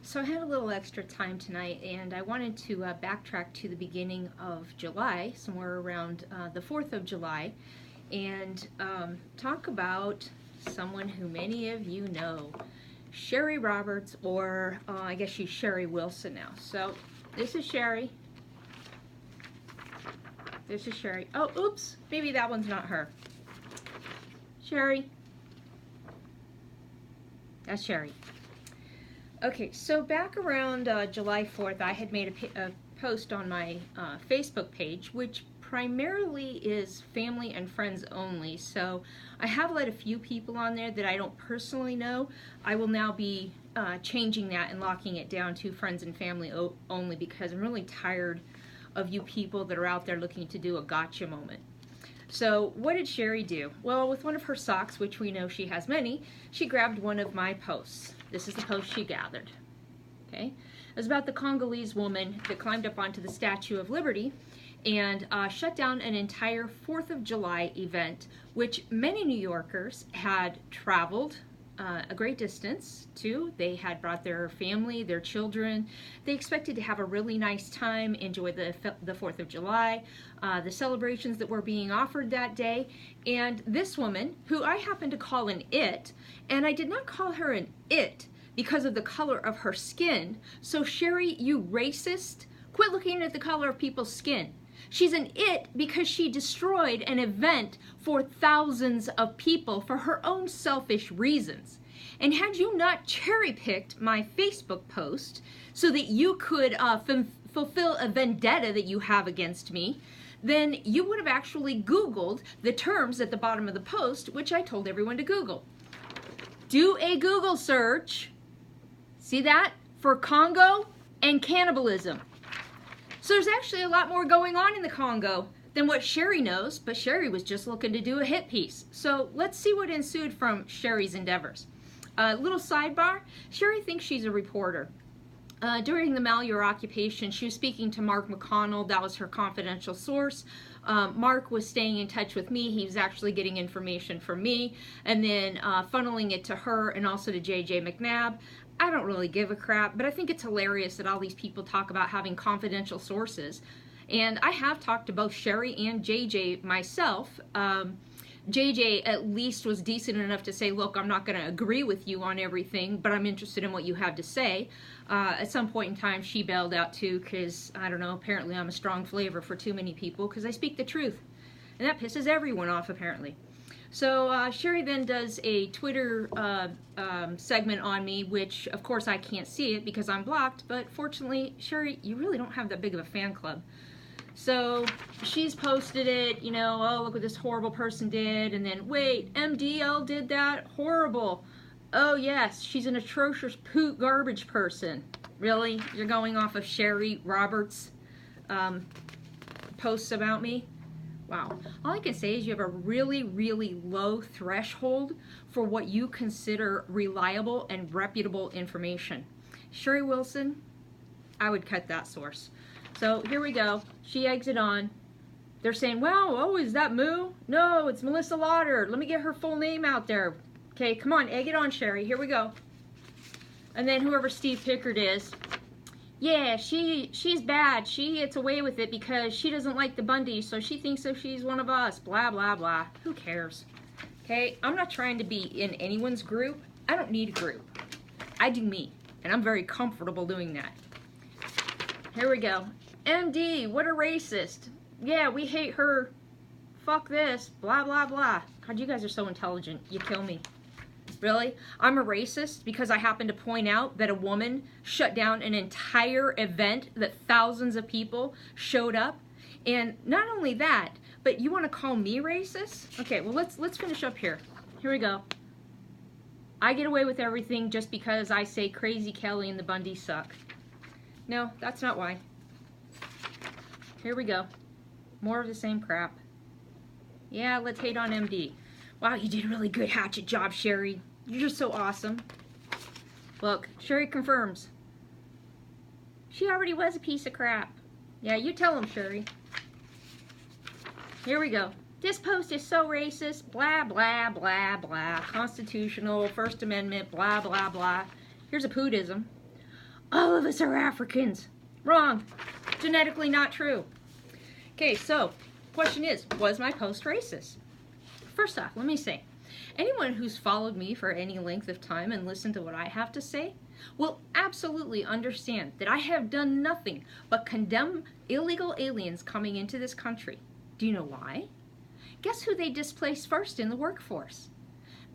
So I had a little extra time tonight, and I wanted to backtrack to the beginning of July, somewhere around the 4th of July, and talk about someone who many of you know, Cherie Roberts, or I guess she's Cherie Wilson now. So this is Cherie. This is Cherie. Oh, oops, maybe that one's not her. Cherie. That's Cherie. Okay, so back around July 4th, I had made a post on my Facebook page, which primarily is family and friends only. So I have let a few people on there that I don't personally know. I will now be changing that and locking it down to friends and family only, because I'm really tired of you people that are out there looking to do a gotcha moment. So what did Cherie do? Well, with one of her socks, which we know she has many, she grabbed one of my posts. This is the post she gathered. Okay, it was about the Congolese woman that climbed up onto the Statue of Liberty and shut down an entire 4th of July event, which many New Yorkers had traveled a great distance to. They had brought their family, their children. They expected to have a really nice time, enjoy the 4th of July, the celebrations that were being offered that day. And this woman, who I happen to call an it, and I did not call her an it because of the color of her skin. So Cherie, you racist, quit looking at the color of people's skin. She's an it because she destroyed an event for thousands of people for her own selfish reasons. And had you not cherry-picked my Facebook post so that you could fulfill a vendetta that you have against me, then you would have actually Googled the terms at the bottom of the post, which I told everyone to Google. Do a Google search, see that, for Congo and cannibalism. So there's actually a lot more going on in the Congo than what Cherie knows, but Cherie was just looking to do a hit piece. So let's see what ensued from Cherie's endeavors. Little sidebar, Cherie thinks she's a reporter. During the Malheur occupation, she was speaking to Mark McConnell. That was her confidential source. Mark was staying in touch with me. He was actually getting information from me and then funneling it to her and also to JJ McNabb. I don't really give a crap, but I think it's hilarious that all these people talk about having confidential sources. And I have talked to both Cherie and JJ myself. JJ at least was decent enough to say, look, I'm not going to agree with you on everything, but I'm interested in what you have to say. At some point in time, she bailed out too, because, I don't know, apparently I'm a strong flavor for too many people, because I speak the truth. And that pisses everyone off, apparently. So Cherie then does a Twitter segment on me, which, of course, I can't see it because I'm blocked, but fortunately, Cherie, you really don't have that big of a fan club. So she's posted it, you know, oh, look what this horrible person did, and then, wait, MDL did that? Horrible. Oh, yes, she's an atrocious poot garbage person. Really? You're going off of Cherie Roberts' posts about me? Wow. All I can say is you have a really, really low threshold for what you consider reliable and reputable information. Cherie Wilson, I would cut that source. So here we go. She eggs it on. They're saying, wow, oh, is that Moo? No, it's Melissa Lauder. Let me get her full name out there. Okay, come on, egg it on, Cherie. Here we go. And then whoever Steve Pickard is, yeah, she's bad. She gets away with it because she doesn't like the Bundys, so she thinks that she's one of us. Blah, blah, blah. Who cares? Okay, I'm not trying to be in anyone's group. I don't need a group. I do me, and I'm very comfortable doing that. Here we go. MD, what a racist. Yeah, we hate her. Fuck this. Blah, blah, blah. God, you guys are so intelligent. You kill me. Really? I'm a racist because I happen to point out that a woman shut down an entire event that thousands of people showed up. And not only that, but you want to call me racist? Okay, well, let's finish up here. Here we go. I get away with everything just because I say Crazy Kelly and the Bundys suck. No, that's not why. Here we go. More of the same crap. Yeah, let's hate on MD. Wow, you did a really good hatchet job, Cherie. You're just so awesome. Look, Cherie confirms. She already was a piece of crap. Yeah, you tell him, Cherie. Here we go. This post is so racist. Blah, blah, blah, blah. Constitutional, First Amendment, blah, blah, blah. Here's a pootism. all of us are Africans. Wrong. Genetically not true. Okay, so question is, was my post racist? First off, let me say, anyone who's followed me for any length of time and listened to what I have to say will absolutely understand that I have done nothing but condemn illegal aliens coming into this country. Do you know why? Guess who they displaced first in the workforce?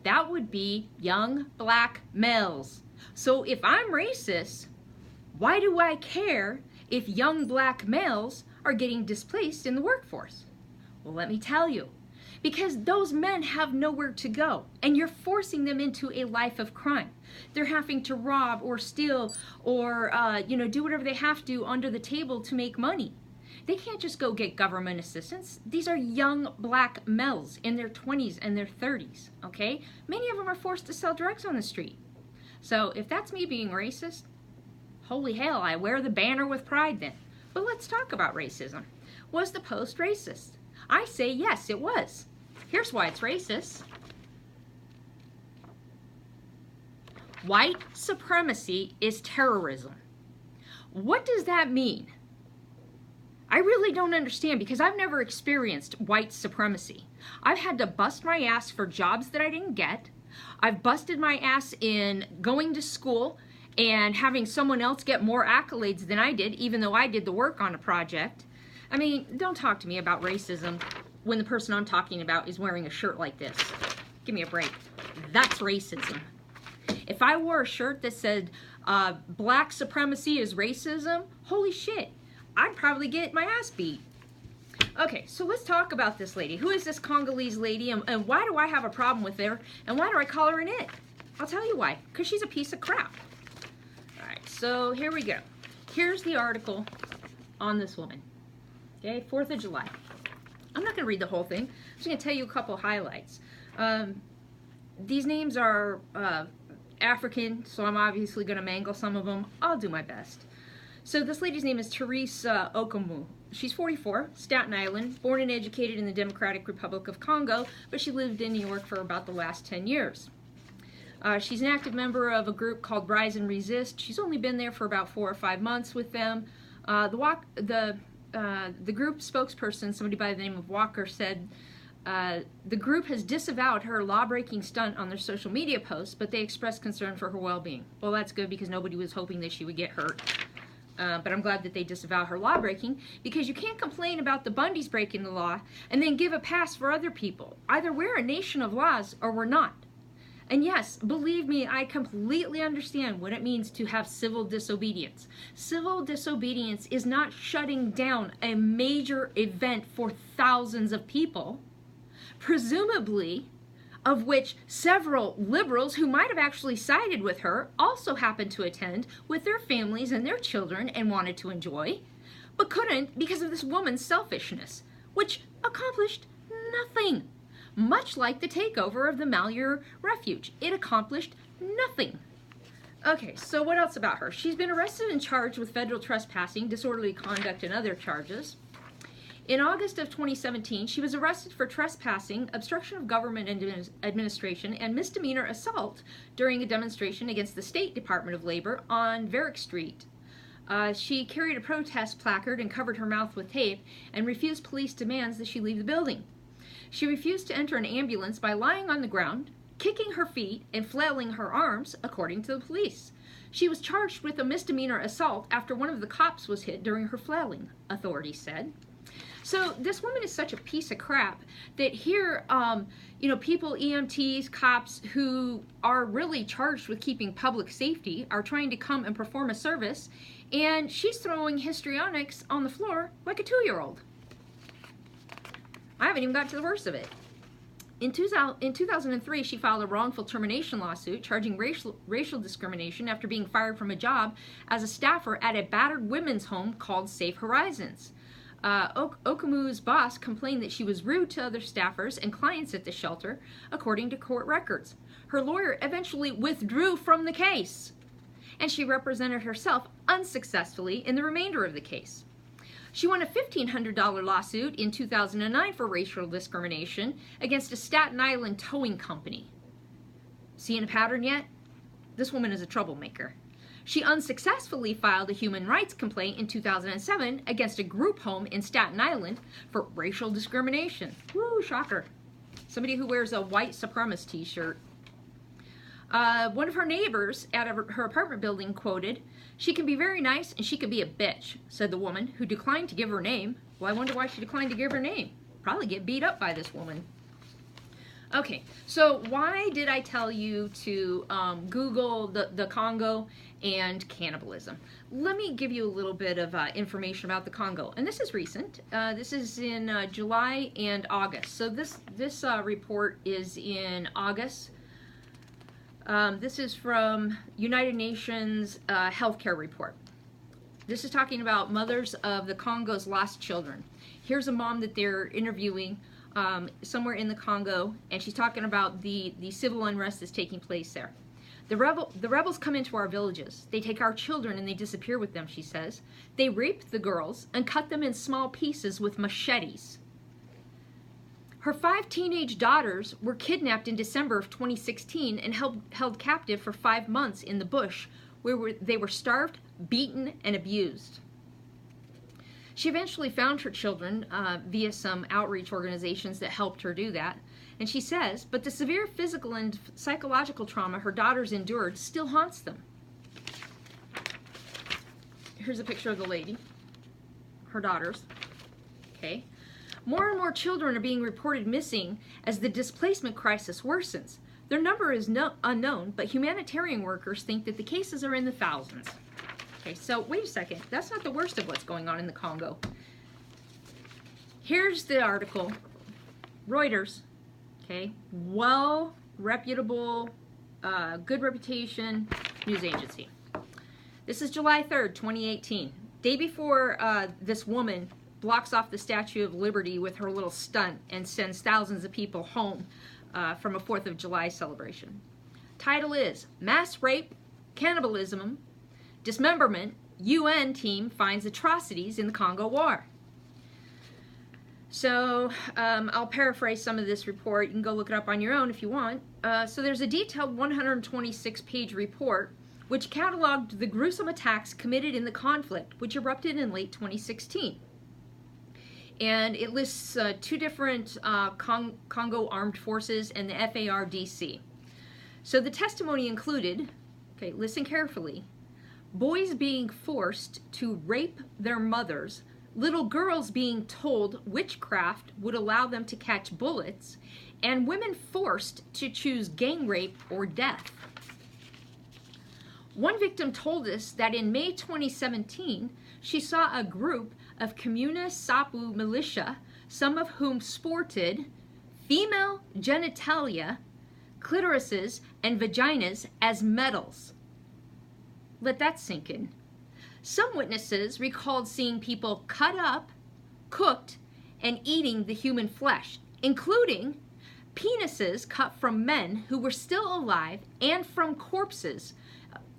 That would be young black males. So if I'm racist, why do I care if young black males are getting displaced in the workforce? Well, let me tell you. Because those men have nowhere to go, and you're forcing them into a life of crime. They're having to rob or steal or do whatever they have to under the table to make money. They can't just go get government assistance. These are young black males in their 20s and their 30s, okay? Many of them are forced to sell drugs on the street. So if that's me being racist, holy hell, I wear the banner with pride then. But let's talk about racism. Was the post racist? I say yes, it was. Here's why it's racist. White supremacy is terrorism. What does that mean? I really don't understand because I've never experienced white supremacy. I've had to bust my ass for jobs that I didn't get. I've busted my ass in going to school and having someone else get more accolades than I did, even though I did the work on a project. I mean, don't talk to me about racism when the person I'm talking about is wearing a shirt like this. Give me a break. That's racism. If I wore a shirt that said black supremacy is racism, holy shit, I'd probably get my ass beat. Okay, so let's talk about this lady. Who is this Congolese lady, and why do I have a problem with her, and why do I call her an it? I'll tell you why. Because she's a piece of crap. All right, so here we go. Here's the article on this woman. Okay, 4th of July. I'm not going to read the whole thing. I'm just going to tell you a couple highlights. These names are African, so I'm obviously going to mangle some of them. I'll do my best. So this lady's name is Cherie Okamu. She's 44, Staten Island, born and educated in the Democratic Republic of Congo, but she lived in New York for about the last 10 years. She's an active member of a group called Rise and Resist. She's only been there for about 4 or 5 months with them. The group spokesperson, somebody by the name of Walker, said the group has disavowed her law-breaking stunt on their social media posts, but they expressed concern for her well-being. Well, that's good because nobody was hoping that she would get hurt. But I'm glad that they disavow her law-breaking, because you can't complain about the Bundys breaking the law and then give a pass for other people. Either we're a nation of laws or we're not. And yes, believe me, I completely understand what it means to have civil disobedience. Civil disobedience is not shutting down a major event for thousands of people, presumably of which several liberals who might have actually sided with her also happened to attend with their families and their children and wanted to enjoy, but couldn't because of this woman's selfishness, which accomplished nothing. Much like the takeover of the Malheur Refuge, it accomplished nothing. Okay, so what else about her? She's been arrested and charged with federal trespassing, disorderly conduct, and other charges. In August of 2017, she was arrested for trespassing, obstruction of government administration, and misdemeanor assault during a demonstration against the State Department of Labor on Varick Street. She carried a protest placard and covered her mouth with tape and refused police demands that she leave the building. She refused to enter an ambulance by lying on the ground, kicking her feet, and flailing her arms, according to the police. She was charged with a misdemeanor assault after one of the cops was hit during her flailing, authorities said. So this woman is such a piece of crap that here, people, EMTs, cops who are really charged with keeping public safety are trying to come and perform a service, and she's throwing histrionics on the floor like a 2-year-old. I haven't even got to the worst of it. In 2003, she filed a wrongful termination lawsuit charging racial discrimination after being fired from a job as a staffer at a battered women's home called Safe Horizons. Okamu's boss complained that she was rude to other staffers and clients at the shelter, according to court records. Her lawyer eventually withdrew from the case, and she represented herself unsuccessfully in the remainder of the case. She won a $1,500 lawsuit in 2009 for racial discrimination against a Staten Island towing company. Seeing a pattern yet? This woman is a troublemaker. She unsuccessfully filed a human rights complaint in 2007 against a group home in Staten Island for racial discrimination. Woo, shocker. Somebody who wears a white supremacist t-shirt. One of her neighbors at her apartment building quoted, "She can be very nice and she can be a bitch," said the woman, who declined to give her name. Well, I wonder why she declined to give her name. Probably get beat up by this woman. Okay, so why did I tell you to Google the Congo and cannibalism? Let me give you a little bit of information about the Congo. And this is recent. This is in July and August. So this report is in August. This is from United Nations Healthcare Report. This is talking about mothers of the Congo's lost children. Here's a mom that they're interviewing somewhere in the Congo, and she's talking about the civil unrest that's taking place there. The rebels come into our villages. They take our children and they disappear with them, she says. They rape the girls and cut them in small pieces with machetes. Her 5 teenage daughters were kidnapped in December of 2016 and held captive for 5 months in the bush, where they were starved, beaten, and abused. She eventually found her children via some outreach organizations that helped her do that. And she says, but the severe physical and psychological trauma her daughters endured still haunts them. Here's a picture of the lady, her daughters. Okay. More and more children are being reported missing as the displacement crisis worsens. Their number is unknown, but humanitarian workers think that the cases are in the thousands. Okay, so wait a second. That's not the worst of what's going on in the Congo. Here's the article. Reuters. Okay, reputable, good reputation news agency. This is July 3rd, 2018. Day before this woman blocks off the Statue of Liberty with her little stunt and sends thousands of people home from a 4th of July celebration. Title is Mass Rape, Cannibalism, Dismemberment, UN Team Finds Atrocities in the Congo War. So I'll paraphrase some of this report. You can go look it up on your own if you want. So there's a detailed 126-page report which cataloged the gruesome attacks committed in the conflict, which erupted in late 2016. And it lists 2 different Congo armed forces and the FARDC. So the testimony included, okay, listen carefully, boys being forced to rape their mothers, little girls being told witchcraft would allow them to catch bullets, and women forced to choose gang rape or death. One victim told us that in May 2017, she saw a group of Comuna Sapu militia, some of whom sported female genitalia, clitorises, and vaginas as medals. Let that sink in. Some witnesses recalled seeing people cut up, cooked, and eating the human flesh, including penises cut from men who were still alive and from corpses,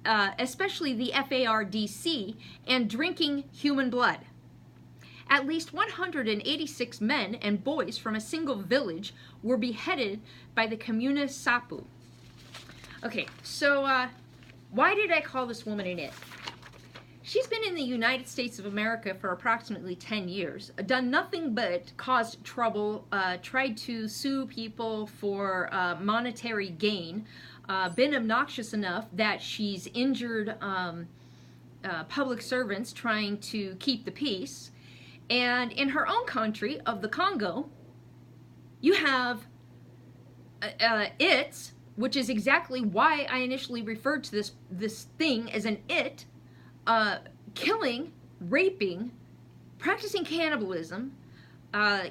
especially the FARDC, and drinking human blood. At least 186 men and boys from a single village were beheaded by the Comuna Sapu. Okay, so why did I call this woman an it? She's been in the United States of America for approximately 10 years, done nothing but caused trouble, tried to sue people for monetary gain, been obnoxious enough that she's injured public servants trying to keep the peace. And in her own country of the Congo, you have its, which is exactly why I initially referred to this thing as an it, killing, raping, practicing cannibalism,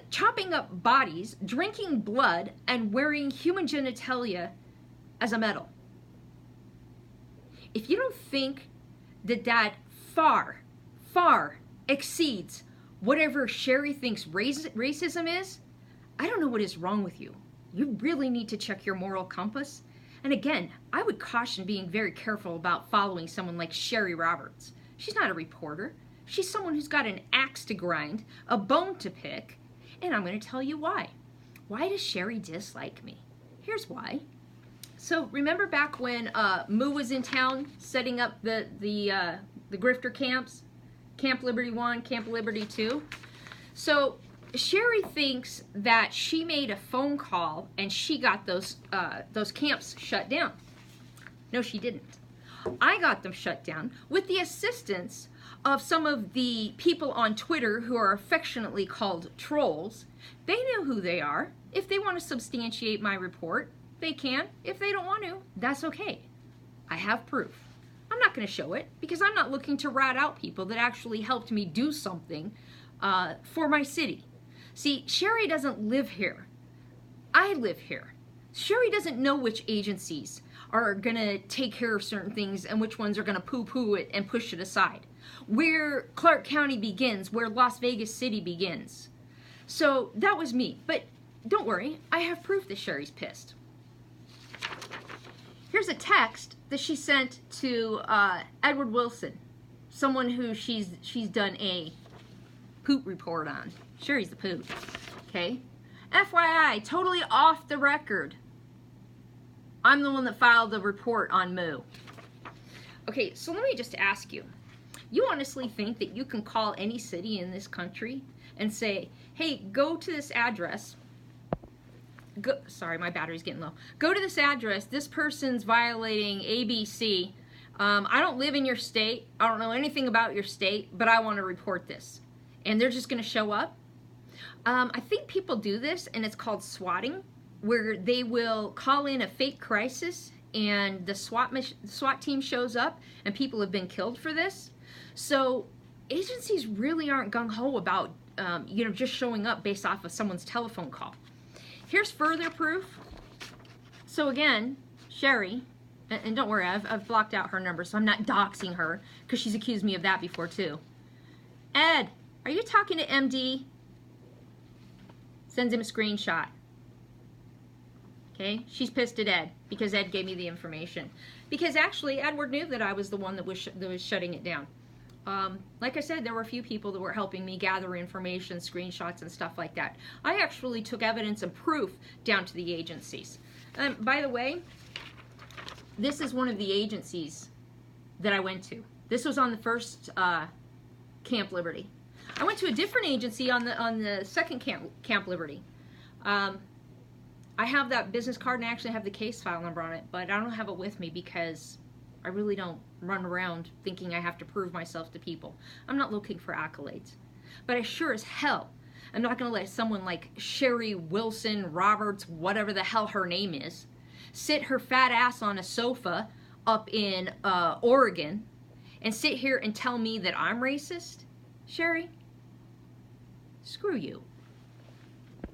chopping up bodies, drinking blood, and wearing human genitalia as a medal. If you don't think that far, far exceeds whatever Cherie thinks racism is, I don't know what is wrong with you. You really need to check your moral compass. And again, I would caution being very careful about following someone like Cherie Roberts. She's not a reporter. She's someone who's got an axe to grind, a bone to pick, and I'm going to tell you why. Why does Cherie dislike me? Here's why. So remember back when Moo was in town setting up the grifter camps, Camp Liberty 1, Camp Liberty 2? So Cherie thinks that she made a phone call and she got those camps shut down. No, she didn't. I got them shut down with the assistance of some of the people on Twitter who are affectionately called trolls. They know who they are. If they want to substantiate my report, they can. If they don't want to, that's okay. I have proof. I'm not going to show it because I'm not looking to rat out people that actually helped me do something for my city. See, Cherie doesn't live here. I live here. Cherie doesn't know which agencies are going to take care of certain things and which ones are going to poo-poo it and push it aside. Where Clark County begins, where Las Vegas City begins. So that was me. But don't worry, I have proof that Cherie's pissed. Here's a text that she sent to Edward Wilson, someone who she's done a poop report on. Cherie's the poop. Okay? FYI, totally off the record. I'm the one that filed the report on Moo. Okay, so let me just ask you. You honestly think that you can call any city in this country and say, hey, go to this address. Sorry, my battery's getting low. Go to this address. This person's violating ABC. I don't live in your state. I don't know anything about your state, but I want to report this. And they're just going to show up. I think people do this, and it's called swatting, where they will call in a fake crisis, and the SWAT team shows up, and people have been killed for this. So agencies really aren't gung-ho about, just showing up based off of someone's telephone call. Here's further proof. So again, Cherie, and don't worry, I've blocked out her number, so I'm not doxing her, because she's accused me of that before too. Ed, are you talking to MD? Sends him a screenshot. Okay, she's pissed at Ed because Ed gave me the information. Because actually, Edward knew that I was the one that was shutting it down. Like I said, there were a few people that were helping me gather information, screenshots, and stuff like that. I actually took evidence and proof down to the agencies. By the way, this is one of the agencies that I went to. This was on the first Camp Liberty. I went to a different agency on the second Camp Liberty. I have that business card and I actually have the case file number on it, but I don't have it with me because I really don't run around thinking I have to prove myself to people. I'm not looking for accolades. But I sure as hell am not going to let someone like Cherie Wilson Roberts, whatever the hell her name is, sit her fat ass on a sofa up in Oregon and sit here and tell me that I'm racist. Cherie, screw you.